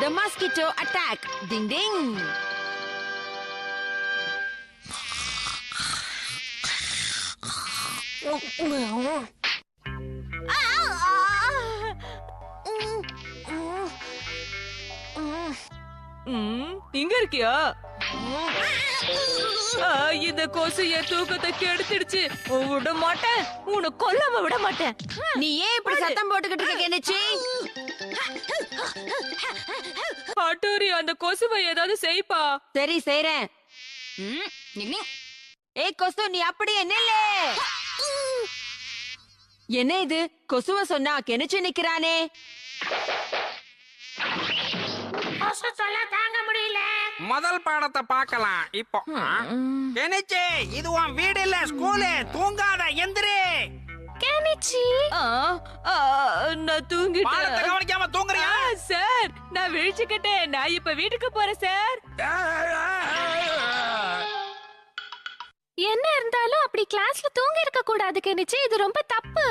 The mosquito attack. Ding ding. இங்க இருக்கியா? இந்த கொசு என் தூக்கத்தை கெடுத்துடுச்சு. விட மாட்டேன், உன்னை கொல்லாம விட மாட்டேன். நீ ஏன் இப்படி சத்தம் போட்டுக்கிட்டு இருக்க கெனிச்சி? அட்டோரி, அந்த கொசுவை ஏதாவது செய்ப்பா. சரி செய்றேன். ஏய் கொசு, நீ அப்படியே நில்லு. என்ன இது? கொசுவ சொன்னா கெனிச்சு நிக்கிறானே. முதல் பாடத்தை பார்க்கலாம் இப்போ. கெனிச்சி, இது உன் வீடு இல்ல, ஸ்கூலு. தூங்காத, எந்திரி. கெனிச்சி, நான் தூங்கிட்டேன். பாடத்தை கவனிக்காம தூங்குறியா? சார், நான் விழிச்சுக்கிட்டேன். நான் இப்ப வீட்டுக்கு போறேன் சார். என்ன இருந்தாலும் அப்படி கிளாஸ்ல தூங்கி இருக்க கூடாது கெனிச்சி, இது ரொம்ப தப்பு.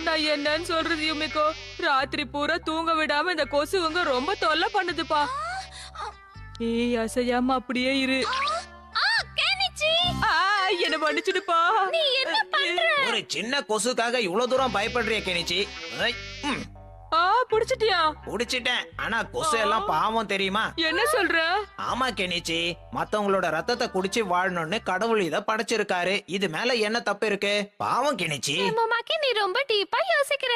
நான் என்னன்னு சொல்றது யுமிகோ? ராத்திரி பூரா தூங்க விடாம இந்த கொசுவங்க ரொம்ப தொல்லை பண்ணுதுப்பா. ஏய், அசையாம அப்படியே இரு. கெனிச்சி, என்ன மன்னிச்சுடுப்பா. நீ என்ன பண்ற? ஒரு சின்ன கொசுக்காக இவ்வளவு தூரம் பயப்படுறிய கெனிச்சி? புடிச்சிட்டியா? புடிச்சிட்டேன். ஆனா கொசு எல்லாம் பாவம் தெரியுமா? என்ன சொல்ற? ஆமா கெனிச்சி, மத்தவங்களோட ரத்தத்தை குடிச்சு வாழணும்னு கடவுள் இத படைச்சிருக்காரு. இது மேல என்ன தப்பு இருக்கு? பாவம் கெனிச்சி. மாமாக்கி, நீ ரொம்ப டீப்பா யோசிக்கிற.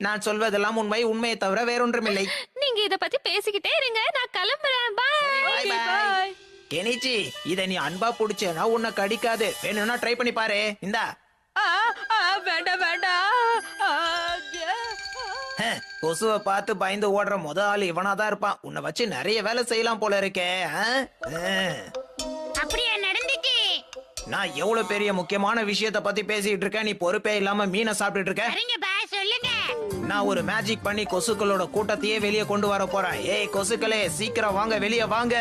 நான் சொல்வதெல்லாம் உண்மையை தவிர வேறொன்றுமில்லை. நீங்க இத பத்தி பேசிக்கிட்டே இருங்க, நான் கிளம்புறேன். Bye, bye. கெனிச்சி, இத நீ அன்பா புடிச்சேனா உன்னை கடிக்காது. வேணும்னா ட்ரை பண்ணி பாரு. இந்தா. வேண்டாம் வேண்டாம். கொசுவை பார்த்து பயந்து ஓடுற முத ஆள் இவனாதான் இருப்பான். உன்னை வச்சு நிறைய வேலை செய்யலாம் போல இருக்கே. அப்படியே நடந்துச்சு. நான் எவ்வளவு பெரிய முக்கியமான விஷயத்த பத்தி பேசிட்டு இருக்கேன், நீ பொறுப்பே இல்லாம மீனை சாப்பிட்டுட்டு இருக்க. சொல்லுங்க. நான் ஒரு மேஜிக் பண்ணி கொசுக்களோட கூட்டத்தையே வெளியே கொண்டு வர போறேன். ஏய் கொசுக்களே, சீக்கிரம் வாங்க, வெளியே வாங்க.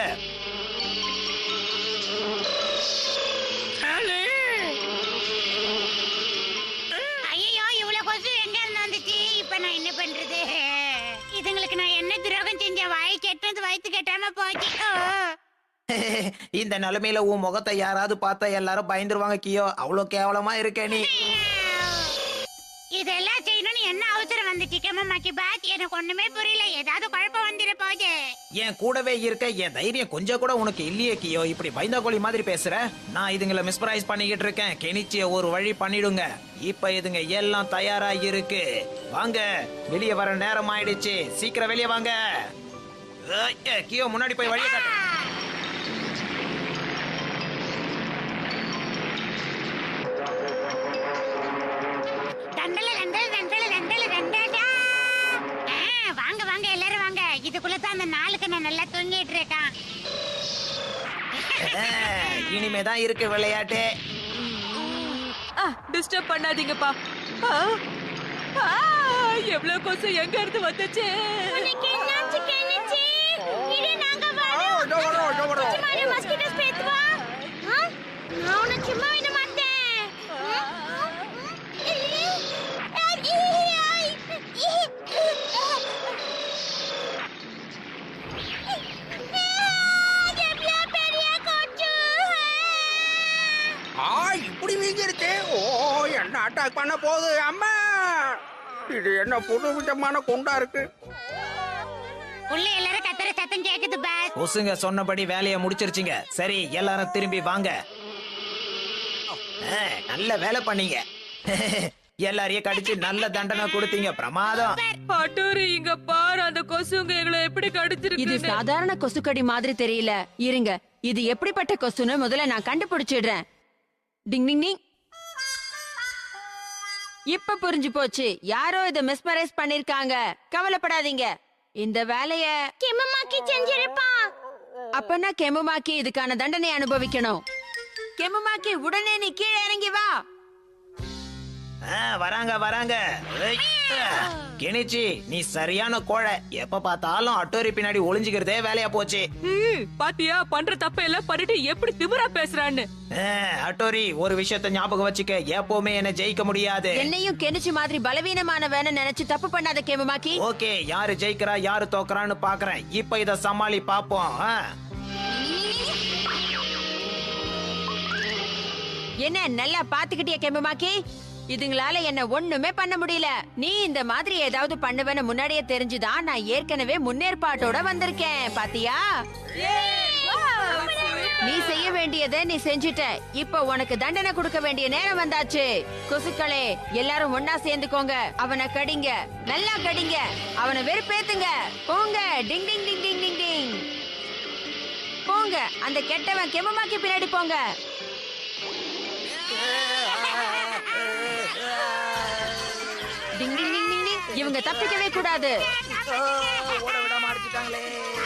ஐயோ, இவ்வளவு கொசு எங்க இருந்து வந்துச்சு? இப்ப நான் என்ன பண்றது? இதுங்களுக்கு நான் என்ன துரோகம் செஞ்ச? வாய் கெட்டது வயிற்று கெட்டாம போச்சு. இந்த நிலைமையில உன் முகத்தை யாராவது பார்த்தா எல்லாரும் பயந்துருவாங்க. கியோ, அவ்வளவு கேவலமா இருக்க நீ. இதெல்லாம் செய்யணும்னு என்ன அவசரம் வந்துச்சு? கேமமாக்கி பாத், எனக்கு ஒண்ணுமே புரியல. ஏதாவது குழப்பம் வந்துட போகுது. என் கூடவே இருக்க என் தைரியம் கொஞ்சம் கூட உனக்கு இல்லையே கியோ. இப்படி பயந்தா கோழி மாதிரி பேசுற. நான் இதுங்களை மிஸ்பிரைஸ் பண்ணிக்கிட்டு இருக்கேன். கெனிச்சிய ஒரு வழி பண்ணிடுங்க. இப்ப இதுங்க எல்லாம் தயாரா இருக்கு. வாங்க, வெளியே வர நேரம் ஆயிடுச்சு. சீக்கிரம் வெளியே வாங்க. கியோ, முன்னாடி போய் வழியை காட்டு. வாங்க வாங்க, எல்லாரும் வாங்க. இதுக்குள்ளதான் அந்த நாளுக்கு நான் நல்லா தூங்கிட்டு இருக்கேன். இனிமேதான் இருக்கு விளையாட்டு. டிஸ்டர்ப் பண்ணாதீங்கப்பா. எவ்வளவு கொசு எங்க இருந்து வந்துச்சு? இப்படி வீங்கிருச்சு. ஓ, என்ன அட்டாக் பண்ண போகுது? அம்மா, இது என்ன புது விதமான குண்டா இருக்கு. உள்ள எல்லாரும் கத்துற சத்தம் கேக்குது பாஸ். கொசுங்க சொன்னபடி வேலையை முடிச்சிருச்சுங்க. சரி, எல்லாரும் திரும்பி வாங்க. நல்ல வேலை பண்ணீங்க. எல்லாரையும் கடிச்சு நல்ல தண்டனை கொடுத்தீங்க. பிரமாதம். அட்டோரி, இங்க பாரு, அந்த கொசுங்க எங்களை எப்படி கடிச்சிருக்கு. இது சாதாரண கொசுக்கடி மாதிரி தெரியல. இருங்க, இது எப்படிப்பட்ட கொசுன்னு முதல்ல நான் கண்டுபிடிச்சிடுறேன். டிங் டிங் டிங். இப்ப புரிஞ்சு போச்சு. யாரோ இத மிஸ்மரைஸ் பண்ணிருக்காங்க. கவலைப்படாதீங்க, இந்த வேலைய கெமமாக்கி செஞ்சிருப்பா. அப்பனா கெமுமாக்கி இதுக்கான தண்டனை அனுபவிக்கணும். கெமுமாக்கி, உடனே நீ கீழே இறங்கி வா. வராங்க வராங்க. கெனிச்சி நீ சரியான கோழை. எப்ப பார்த்தாலும் அட்டோரி பின்னாடி ஒளிஞ்சுக்கிறதே வேலையா போச்சு. பாத்தியா பண்ற தப்ப எல்லாம் பண்ணிட்டு எப்படி திமிரா பேசுறான்னு. அட்டோரி ஒரு விஷயத்த ஞாபகம் வச்சுக்க, எப்பவுமே என்ன ஜெயிக்க முடியாது. என்னையும் கெனிச்சு மாதிரி பலவீனமானவன நினைச்சு தப்பு பண்ணாத கேமுமாக்கி. ஓகே, யாரு ஜெயிக்கிறா யாரு தோக்குறான்னு பாக்குறேன். இப்ப இத சமாளி பாப்போம். என்ன நல்லா பாத்துக்கிட்டிய கேமுமாக்கி? இதுங்களால என்ன ஒண்ணுமே பண்ண முடியல. நீ இந்த மாதிரி ஏதாவது பண்ணுவேன்னு முன்னாடியே தெரிஞ்சுதான் நான் ஏற்கனவே முன்னேற்பாட்டோட வந்திருக்கேன். பாத்தியா, நீ செய்ய வேண்டியதை நீ செஞ்சுட்ட. இப்ப உனக்கு தண்டனை கொடுக்க வேண்டிய நேரம் வந்தாச்சு. கொசுக்களே, எல்லாரும் ஒன்னா சேர்ந்துக்கோங்க. அவனை கடிங்க, நல்லா கடிங்க. அவனை வெறுப்பேத்துங்க. போங்க, டிங் டிங் டிங் டிங் டிங் டிங். போங்க, அந்த கெட்டவன் கெமமாக்கி பின்னாடி போங்க. டிங் டிங் டிங் டிங் டிங். இவங்க தப்பிக்கவே கூடாது.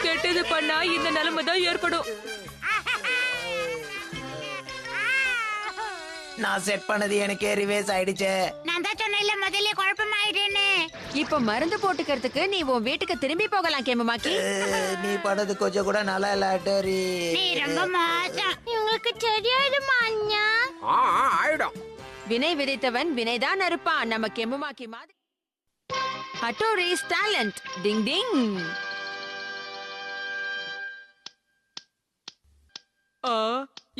கெட்டது பண்ணா இந்த நிலைமை தான் ஏற்படும். நான் செட் பண்ணது எனக்கு ரிவேஸ் ஆயிடுச்சு. நான் தான் சொன்னேன்ல முதல்ல குழப்பமாயிட்டேன்னு. இப்ப மருந்து போட்டுக்கிறதுக்கு நீ உன் வீட்டுக்கு திரும்பி போகலாம் கேமுமாக்கி. நீ பண்ணது கொஞ்சம் கூட நல்லா இல்ல அட்டோரி. நீ ரொம்ப மோசம். உங்களுக்கு தெரியாதுமா அண்ணா? ஆயிடும். வினை விதைத்தவன் வினைதான் அறுப்பான். நம்ம கெமுமாக்கி மாதிரி அட்டோரிஸ் டேலண்ட். டிங் டிங்.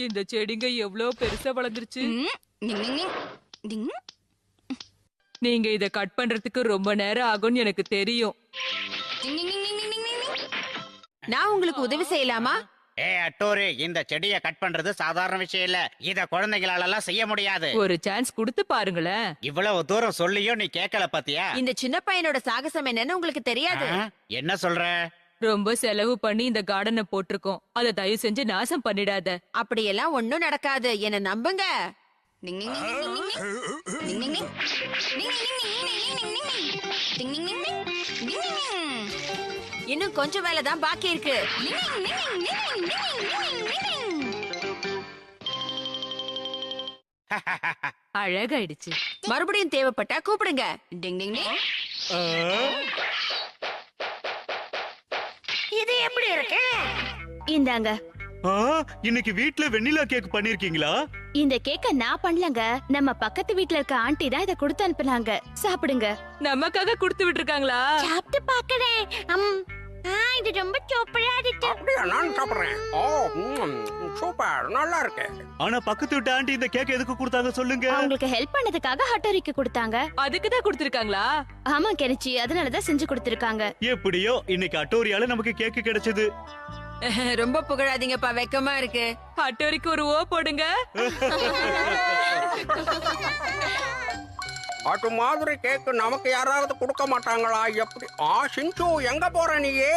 இந்த செடிங்க எவ்வளவு பெருசா வளர்ந்துருச்சு. நீங்க இத கட் பண்றதுக்கு ரொம்ப நேரம் ஆகும்னு எனக்கு தெரியும். நான் உங்களுக்கு உதவி செய்யலாமா? அட்டோரி, இந்த செடியை கட் பண்றது சாதாரண விஷயம் இல்ல. இத குழந்தைகளால எல்லாம் செய்ய முடியாது. ஒரு சான்ஸ் கொடுத்து பாருங்களேன். இவ்வளவு தூரம் சொல்லியும் நீ கேட்கல பாத்தியா? இந்த சின்ன பையனோட சாகசம் என்னன்னு உங்களுக்கு தெரியாது. என்ன சொல்ற? ரொம்ப செலவு பண்ணி இந்த கார்டனை போட்டிருக்கோம். அத தயவு செஞ்சு நாசம் பண்ணிடாத. அப்படியெல்லாம் ஒண்ணும் நடக்காது, என்ன நம்புங்க. இன்னும் கொஞ்சம் வேலை தான் பாக்கி இருக்கு. அழகாயிடுச்சு. மறுபடியும் தேவைப்பட்டா கூப்பிடுங்க. இது எப்படி இருக்கு? இந்தாங்க. இன்னைக்கு வீட்ல வெண்ணிலா கேக் பண்ணிருக்கீங்களா? இந்த கேக்க நான் பண்ணலங்க. நம்ம பக்கத்து வீட்ல இருக்க ஆண்டி தான் இத கொடுத்து அனுப்புனாங்க. சாப்பிடுங்க. நமக்காக கொடுத்து விட்டுருக்காங்களா? சாப்பிட்டு பாக்குறேன். இது ரொம்ப சூப்பரா இருக்கு. அப்படியா? நான் சாப்பிடுறேன். சூப்பர், நல்லா இருக்கு. ஆனா பக்கத்து வீட்டு ஆண்டி இந்த கேக் எதுக்கு கொடுத்தாங்க சொல்லுங்க? அவங்களுக்கு ஹெல்ப் பண்ணதுக்காக ஹட்டோரிக்கு கொடுத்தாங்க. அதுக்கு தான் கொடுத்திருக்காங்களா? ஆமா கெனிச்சி, அதனாலதான் செஞ்சு கொடுத்திருக்காங்க. எப்படியோ இன்னைக்கு அட்டோரியால நமக்கு கேக் கிடைச்சது. ரொம்ப புகழாதீங்கப்பா, வெக்கமா இருக்கு. அட்டோரிக்கு ஒரு ஓ போடுங்க. அது மாதிரி கேக்கு நமக்கு யாராவது கொடுக்க மாட்டாங்களா? எப்படி? சிஞ்சு, எங்க போற நீயே?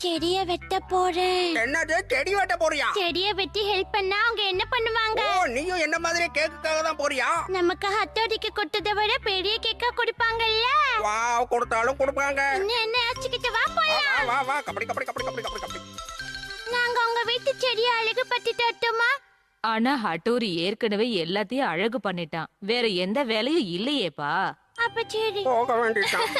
செடிய வெட்ட போறேன். என்னது, செடி வெட்ட போறியா? செடிய வெட்டி ஹெல்ப் பண்ணா அவங்க என்ன பண்ணுவாங்க? நீயும் என்ன மாதிரி கேக்குக்காக தான் போறியா? நமக்கு ஹட்டோரிக்கு கொடுத்ததை விட பெரிய கேக்கா கொடுப்பாங்கல்ல. கொடுத்தாலும் கொடுப்பாங்க. என்ன ஆச்சுக்கிட்டு வா போலாம். வா கபடி கபடி கபடி கபடி கபடி கபடி. நாங்க உங்க வீட்டு செடியை அழகு பத்தி தட்டுமா? ஆனா ஹட்டோரி ஏற்கனவே எல்லாத்தையும் அழகு பண்ணிட்டான். வேற எந்த வேலையும் இல்லையேப்பா. அப்ப சரி, போக வேண்டியதான்.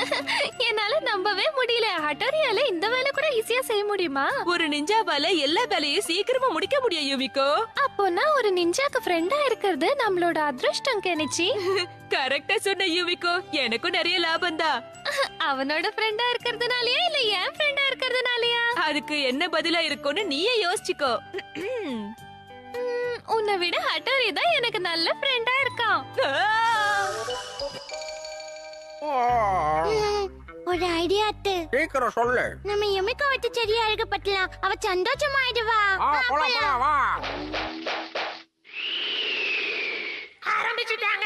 என்னால நம்பவே முடியல. ஹட்டோரியால இந்த வேலை கூட ஈஸியா செய்ய முடியுமா? ஒரு நிஞ்சாவால எல்லா வேலையும் சீக்கிரமா முடிக்க முடியும் யுமிகோ. அப்போனா ஒரு நிஞ்சாக்கு ஃப்ரெண்டா இருக்கிறது நம்மளோட அதிர்ஷ்டம் கெனிச்சி. கரெக்டா சொன்ன யுமிகோ. எனக்கும் நிறைய லாபம் தான். அவனோட ஃப்ரெண்டா இருக்கிறதுனாலயா இல்ல என் ஃப்ரெண்டா இருக்கிறதுனாலயா? அதுக்கு என்ன பதிலா இருக்கும்னு நீயே யோசிச்சுக்கோ. உன்னை விட ஹட்டோரி தான் எனக்கு நல்ல ஃப்ரெண்டா இருக்கான். ஒரு ஐடியா அத்து. சீக்கிரம் சொல்லு. நம்ம யுமிகோ வச்சு செடியை அழகு பட்டலாம். அவ சந்தோஷமாயிடுவா. போலாம் வா. ஆரம்பிச்சுட்டாங்க.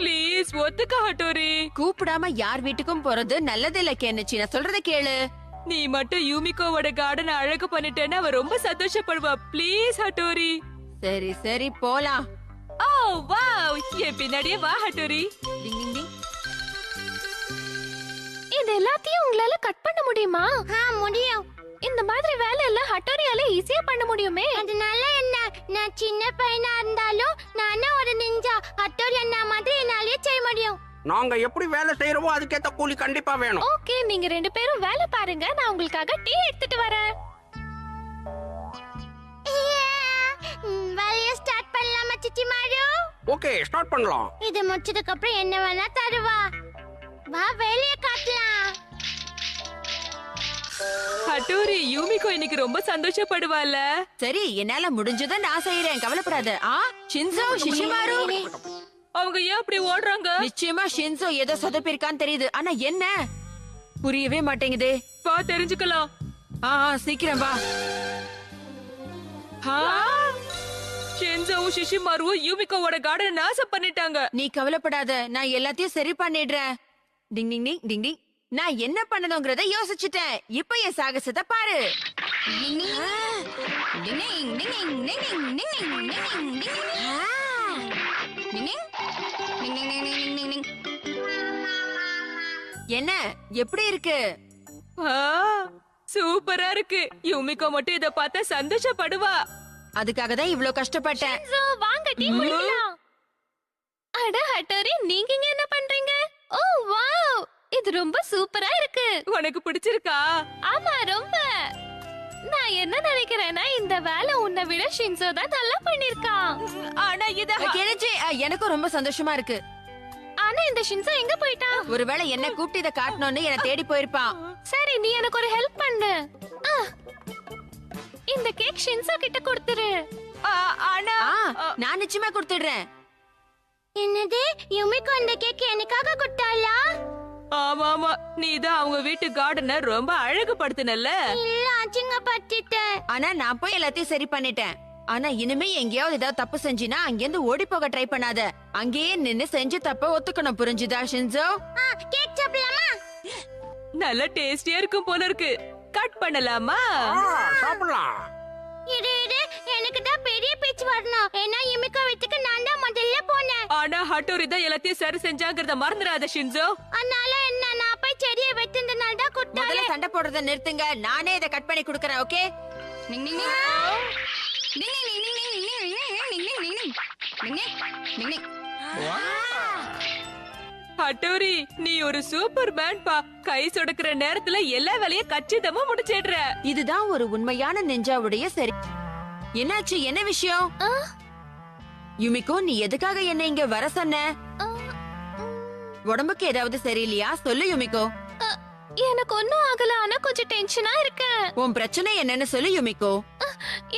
ப்ளீஸ் ஒத்துக்க ஹட்டோரி. கூப்பிடாம யார் வீட்டுக்கும் போறது நல்லதில்ல கெனிச்சி. நான் சொல்றத கேளு. நீ மட்டும் யூமிகோவோட கார்டனை அழகு பண்ணிட்டேன்னா அவ ரொம்ப சந்தோஷப்படுவா. Please Hattori. சரி சரி போலாம். ஓ வாவ், என் பின்னாடியே வா ஹட்டோரி. டிங் டிங் டிங். இது எல்லாத்தையும் உங்களால கட் பண்ண முடியுமா? முடியும். இந்த மாதிரி வேலை எல்லாம் ஹட்டோரியால ஈஸியா பண்ண முடியுமே. அதனால என்ன? நான் சின்ன பையனா இருந்தாலும் நானும் ஒரு நிஞ்சா. ஹட்டோரி அண்ணா மாதிரி என்னாலே செய்ய முடியும். நாங்க எப்படி வேலை செய்யறோமோ அதுக்கேத்த கூலி கண்டிப்பா வேணும். ஓகே, நீங்க 2 பேரும் வேலை பாருங்க, நான் உங்களுக்காக டீ எடுத்துட்டு வரேன். வேலைய ஸ்டார்ட் பண்ணலாமா சிச்சி மாரு? ஓகே, ஸ்டார்ட் பண்ணலாம். இது முடிச்சதுக்கு அப்புறம் என்ன வேணா தருவா. வா வேலைய காட்டலாம். ஹட்டோரி, யூமிகோ இன்னைக்கு ரொம்ப சந்தோஷப்படுவாள்ல. சரி, என்னால முடிஞ்சதை நான் செய்யறேன், கவலைப்படாத. ஷின்சோ, ஷிஷிமாரு, அவங்க ஏன் அப்படி ஓடுறாங்க? நிச்சயமா ஷின்சோ ஏதோ சொதப்பிருக்கான்னு தெரியுது. ஆனா என்ன புரியவே மாட்டேங்குது. வா தெரிஞ்சுக்கலாம். சீக்கிரம் வா. ஷின்சோவும் ஷிஷிமாருவும் யூமிகோவோட கார்டனை நாசம் பண்ணிட்டாங்க. நீ கவலைப்படாத, நான் எல்லாத்தையும் சரி பண்ணிடுறேன். டிங் டிங் டிங் டிங் டிங். நான் என்ன பண்ணணுங்கிறத யோசிச்சுட்டேன். இப்ப என் சாகசத்தை பாரு. என்ன எப்படி இருக்கு? சூப்பரா இருக்கு. யூமிகோ மட்டும் இத பார்த்தா சந்தோஷப்படுவா. அதுக்காக தான் இவ்ளோ கஷ்டப்பட்டேன். வாங்க டீ குடிக்கலாம். அட ஹட்டோரி, நீங்க இங்க என்ன பண்றீங்க? ஓ வாவ், இது ரொம்ப சூப்பரா இருக்கு. உனக்கு பிடிச்சிருக்கா? ஆமா, ரொம்ப. நான் என்ன நினைக்கிறேன்னா, இந்த வேலை உன்னை விட ஷின்சோ தான் நல்லா பண்ணிருக்கான். ஆனா இத கெனிச்சி, எனக்கும் ரொம்ப சந்தோஷமா இருக்கு. ஆனா இந்த ஷின்சோ எங்க போயிட்டான்? ஒருவேளை என்ன கூப்பிட்டு இத காட்டணும்னு என்ன தேடி போயிருப்பான். சரி, நீ எனக்கு ஒரு ஹெல்ப் பண்ணு. இந்த கேக் ஷின்சோ கிட்ட கொடுத்துரு. ஆனா நான் நிச்சயமா கொடுத்துடுறேன். என்னது, யுமிகோ இந்த கேக் எனக்காக கொடுத்தாளா? ஆமா ஆமா, நீதான் அவங்க வீட்டு கார்டனை ரொம்ப அழகுபடுத்தினல்ல. இல்ல, அசிங்கப்படுத்திட்டேன். ஆனா நான் போய் எல்லாத்தையும் சரி பண்ணிட்டேன். ஆனா இனிமே எங்கேயாவது ஏதாவது தப்பு செஞ்சினா அங்கிருந்து ஓடி போக ட்ரை பண்ணாத. அங்கேயே நின்னு செஞ்சு தப்ப ஒத்துக்கணும், புரிஞ்சுதா ஷின்சோ? கேக் சாப்பிடலாமா? நல்ல டேஸ்டியா இருக்கும் போல இருக்கு. கட் பண்ணலாமா? சாப்பிடலாம். இரு, எனக்கு தான் பெரிய பேச்சு வரணும். ஏன்னா யுமிகோ வீட்டுக்கு நான் தான் முதல்ல போனேன். ஆனா ஹட்டோரி தான் எல்லாத்தையும் சரி செஞ்சாங்கறத மறந்துடாத ஷின்சோ. அதனால என்ன, நான் போய் செடியை வெட்டினதுனால தான் கொடுத்தாலே. முதல்ல சண்டை போடுறத நிறுத்துங்க. நானே இதை கட் பண்ணி கொடுக்கறேன். ஓகே? ஹட்டோரி, நீ ஒரு சூப்பர் மேன் பா. கை சொடக்குற நேரத்துல எல்லா வேலையும் கச்சிதமா முடிச்சிடுற. இதுதான் ஒரு உண்மையான நிஞ்சாவுடைய சரி. என்னாச்சு, என்ன விஷயம்? யுமிகோ, நீ எதுக்காக என்ன இங்க வர சொன்ன? உடம்புக்கு ஏதாவது சரியில்லையா? சொல்லு யுமிகோ. எனக்கு ஒண்ணும் ஆகல, ஆனா கொஞ்சம் டென்ஷனா இருக்கு. உன் பிரச்சனை என்னன்னு சொல்லு யுமிகோ.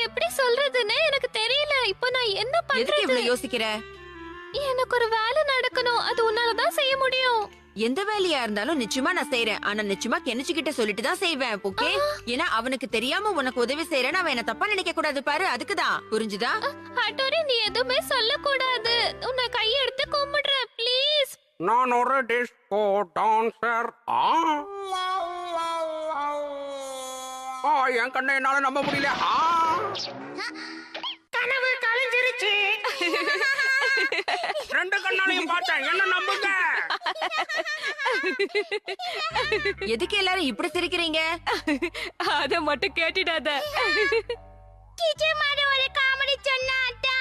எப்படி சொல்றதுன்னு எனக்கு தெரியல. இப்போ நான் என்ன எதுக்கு பண்றது? இவ்வளவு யோசிக்கிற? எனக்கு ஒரு வேலை நடக்கணும், அது உன்னால தான் செய்ய முடியும். எந்த வேலையா இருந்தாலும் நிச்சயமா நான் செய்யறேன். ஆனா நிச்சயமா கெனிச்சு கிட்ட சொல்லிட்டு தான் செய்வேன். ஓகே? ஏன்னா அவனுக்கு தெரியாம உனக்கு உதவி செய்யறேன்னு அவன் என்ன தப்பா நினைக்க கூடாது பாரு. அதுக்குதான், புரிஞ்சுதா? ஹட்டோரி, நீ எதுவுமே சொல்லக்கூடாது. உன்னை கையெடுத்து கும்பிடுறேன், ப்ளீஸ். நான் ஒரு டிஸ்கோ டான்சர். என் கண்ணை என்னால நம்ப முடியல. கனவு கலைஞ்சிருச்சு. 2 கண்ணாலையும் பார்த்தேன், என்ன நம்புங்க. எதுக்கு எல்லாரும் இப்படி சிரிக்கிறீங்க? அத மட்டும் கேட்டிடாத. சிச்சி மாரு ஒரு காமெடி சொன்னாட்டா.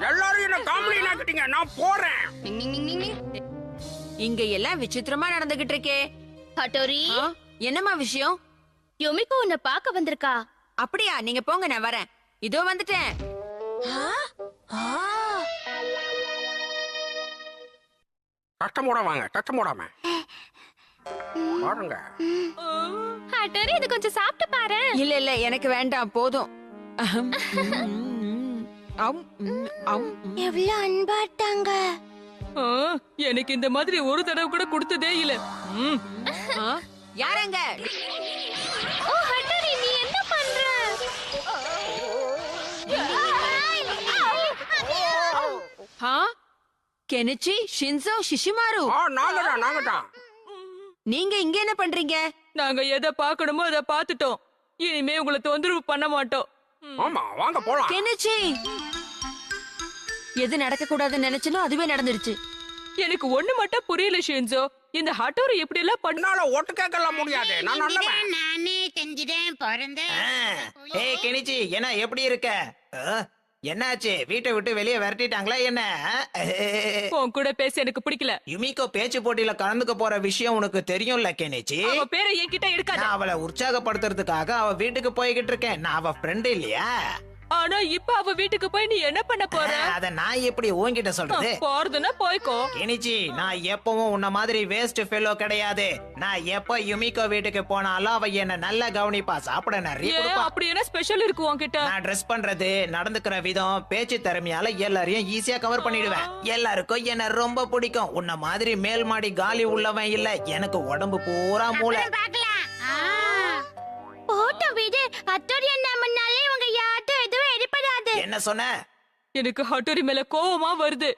எல்லாரும் என்ன காமெடி நாக்கிட்டீங்க, நான் போறேன். இங்க எல்லாம் விசித்திரமா நடந்துகிட்டு இருக்கே. ஹட்டோரி, என்னம்மா விஷயம்? யுமிகோ உன்னை பார்க்க வந்திருக்கா. அப்படியா? நீங்க போங்க, நான் வரேன். இதோ வந்துட்டேன். கஷ்டமோட வாங்க, கஷ்டமோடாம பாருங்க. ஹட்டோரி, இது கொஞ்சம் சாப்பிட்டு பாரு. இல்ல இல்ல, எனக்கு வேண்டாம், போதும். எவ்வளவு அன்பாட்டாங்க. எனக்கு இந்த மாதிரி ஒரு தடவை கூட கொடுத்ததே இல்ல. யாரங்க? ஓ ஹட்டோரி, நீ என்ன பண்ற? கெனிச்சி, ஷின்சோ, ஷிஷிமாரு, நாங்கதான். நீங்க இங்க என்ன பண்றீங்க? நாங்க எதை பார்க்கணுமோ அதை பார்த்துட்டோம். இனிமே உங்களை தொந்தரவு பண்ண மாட்டோம். ஆமா, வாங்க போலாம். கெனிச்சி, எது நடக்க கூடாதுன்னு நினைச்சனோ அதுவே நடந்துடுச்சு. எனக்கு ஒண்ணு மட்டும் புரியல ஷின்சோ. இந்த ஹட்டோரி இப்படி எல்லாம் என்னால ஓட்டு கேட்கலாம் முடியாது. நான் நல்லவன். நானே செஞ்சுட்டேன், பிறந்தேன். ஏய் கெனிச்சி, என்ன எப்படி இருக்க? என்னாச்சு, வீட்டை விட்டு வெளியே விரட்டிட்டாங்களா என்ன? உன் கூட பேச எனக்கு பிடிக்கல. யுமிகோ பேச்சு போட்டியில கலந்துக்க போற விஷயம் உனக்கு தெரியும்ல கெனிச்சி? அவ பேரை என்கிட்ட எடுக்காத. நான் அவளை உற்சாகப்படுத்துறதுக்காக அவ வீட்டுக்கு போய்கிட்டு இருக்கேன். நான் அவ ஃப்ரெண்ட் இல்லையா? ஆனா இப்ப அவ வீட்டுக்கு போய் நீ என்ன பண்ண போற? அத நான் எப்படி உன்கிட்ட சொல்றது? போறதுன்னா போய்க்கோ. கெனிச்சி, நான் எப்பவும் உன்ன மாதிரி வேஸ்ட் ஃபெலோ கிடையாது. நான் எப்ப யுமிகோ வீட்டுக்கு போனாலும் அவ என்ன நல்லா கவனிப்பா, சாப்பிட நிறைய ஏன் கொடுப்பா. அப்படி என்ன ஸ்பெஷல் இருக்கு உன்கிட்ட? நான் ட்ரெஸ் பண்றது, நடந்துக்கிற விதம், பேச்சு திறமையால எல்லாரையும் ஈஸியா கவர் பண்ணிடுவேன். எல்லாருக்கும் என்ன ரொம்ப பிடிக்கும். உன்ன மாதிரி மேல் மாடி காலி உள்ளவன் இல்ல. எனக்கு உடம்பு பூரா மூளை. பார்க்கலாம். போட்ட வீடு அத்தோடி என்ன முன்னாலே இவங்க யார்ட்டும் எதுவும் எதிர்பாராது. என்ன சொன்ன? எனக்கு ஹட்டோரி மேல கோவமா வருது.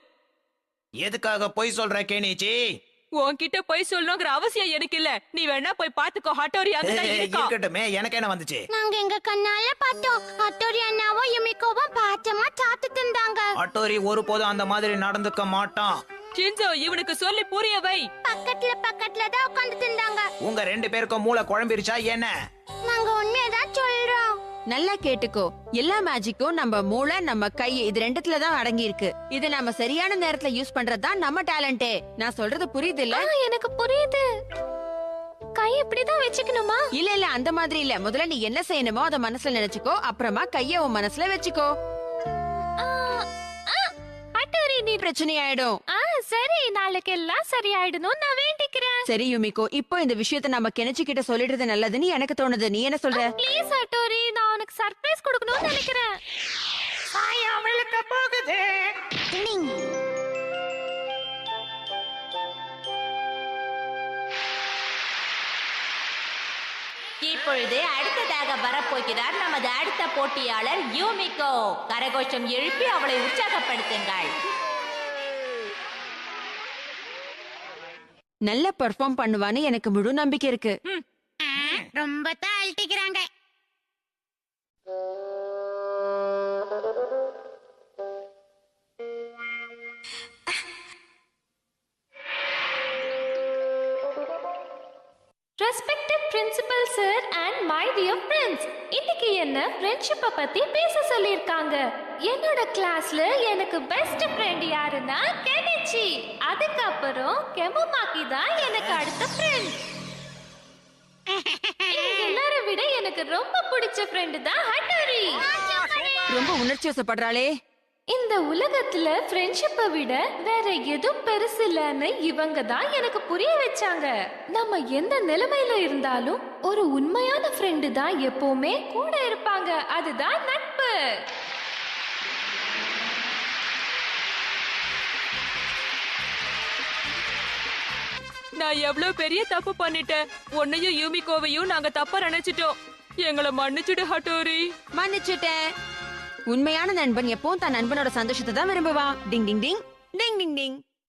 எதுக்காக போய் சொல்ற கெனிச்சி? உன்கிட்ட போய் சொல்லணுங்கிற அவசியம் எனக்கு இல்ல. நீ வேணா போய் பாத்துக்கோ, ஹட்டோரி அங்கதான் இருக்கா. இருக்கட்டுமே, எனக்கு என்ன வந்துச்சு? நாங்க எங்க கண்ணால பார்த்தோம். அத்தோடி அண்ணாவும் யுமிகோவும் பாச்சமா சாப்பிட்டு இருந்தாங்க. அட்டோரி ஒருபோதும் அந்த மாதிரி நடந்துக்க மாட்டான். ஷின்சோ, இவனுக்கு சொல்லி புரிய வை. பக்கத்துல தான் உட்கார்ந்துட்டு இருந்தாங்க. உங்க 2 பேருக்கும் மூளை குழம்பிருச்சா என்ன? நாங்க உண்மையதான் சொல்றோம். நல்லா கேட்டுக்கோ, எல்லா மேஜிக்கும் நம்ம மூளை, நம்ம கை, இது ரெண்டுத்துல தான் அடங்கி இருக்கு. இத நம்ம சரியான நேரத்துல யூஸ் பண்றதுதான் நம்ம டேலண்டே. நான் சொல்றது புரியுது இல்ல? எனக்கு புரியுது. கை இப்படிதான் வச்சுக்கணுமா? இல்ல அந்த மாதிரி இல்ல. முதல்ல நீ என்ன செய்யணுமோ அத மனசுல நினைச்சுக்கோ, அப்புறமா கைய உன் மனசுல வச்சுக்கோ. ஹட்டோரி, நீ பிரச்சனை ஆயிடும். சரி, நாளைக்கு எல்லாம் சரியாயிடணும் நான் வேண்டிக்கிறேன். சரி யுமிகோ, இப்போ இந்த விஷயத்தை நம்ம கெனிச்சி கிட்ட சொல்லிடுறது நல்லதுன்னு எனக்கு தோணுது. நீ என்ன சொல்ற? ப்ளீஸ் ஹட்டோரி, நான் உனக்கு சர்ப்ரைஸ் கொடுக்கணும்னு நினைக்கிறேன். அவளுக்கு போகுது. இப்பொழுது அடுத்ததாக வரப்போகிறார் நமது அடுத்த போட்டியாளர் யூமிகோ. கரகோஷம் எழுப்பி அவளை உற்சாகப்படுத்துங்கள். நல்ல பெர்ஃபார்ம் பண்ணுவான்னு எனக்கு முழு நம்பிக்கை இருக்கு. ரொம்ப தான் அழட்டிக்கிறாங்க. Respected principal sir and my dear friends, இன்னைக்கு என்ன ஃப்ரெண்ட்ஷிப்பை பத்தி பேச சொல்லிருக்காங்க. என்னோட கிளாஸ்ல எனக்கு பெஸ்ட் ஃப்ரெண்ட் யாருன்னா கெனிச்சி. அதுக்கப்புறம் கெமுமாக்கி தான் எனக்கு அடுத்த ஃப்ரெண்ட். எல்லாரும் விட எனக்கு ரொம்ப பிடிச்ச ஃப்ரெண்ட் தான் ஹட்டோரி. ரொம்ப உணர்ச்சி வசப்படுறாளே. இந்த உலகத்துல ஃப்ரெண்ட்ஷிப்பை விட வேற எதுவும் பெருசு இல்லைன்னு இவங்க தான் எனக்கு புரிய வச்சாங்க. நம்ம எந்த நிலைமையில இருந்தாலும் ஒரு உண்மையான ஃப்ரெண்டு தான் எப்பவுமே கூட இருப்பாங்க. அதுதான் நட்பு. நான் எவ்வளவு பெரிய தப்பு பண்ணிட்டேன். உன்னையும் யூமிகோவையும் நாங்க தப்பா நினைச்சிட்டோம். எங்களை மன்னிச்சுடு ஹட்டோரி. மன்னிச்சுட்டேன். உண்மையான நண்பன் எப்பவும் தன் நண்பனோட சந்தோஷத்தை தான் விரும்புவான். டிங் டிங் டிங் டிங் டிங் டிங்.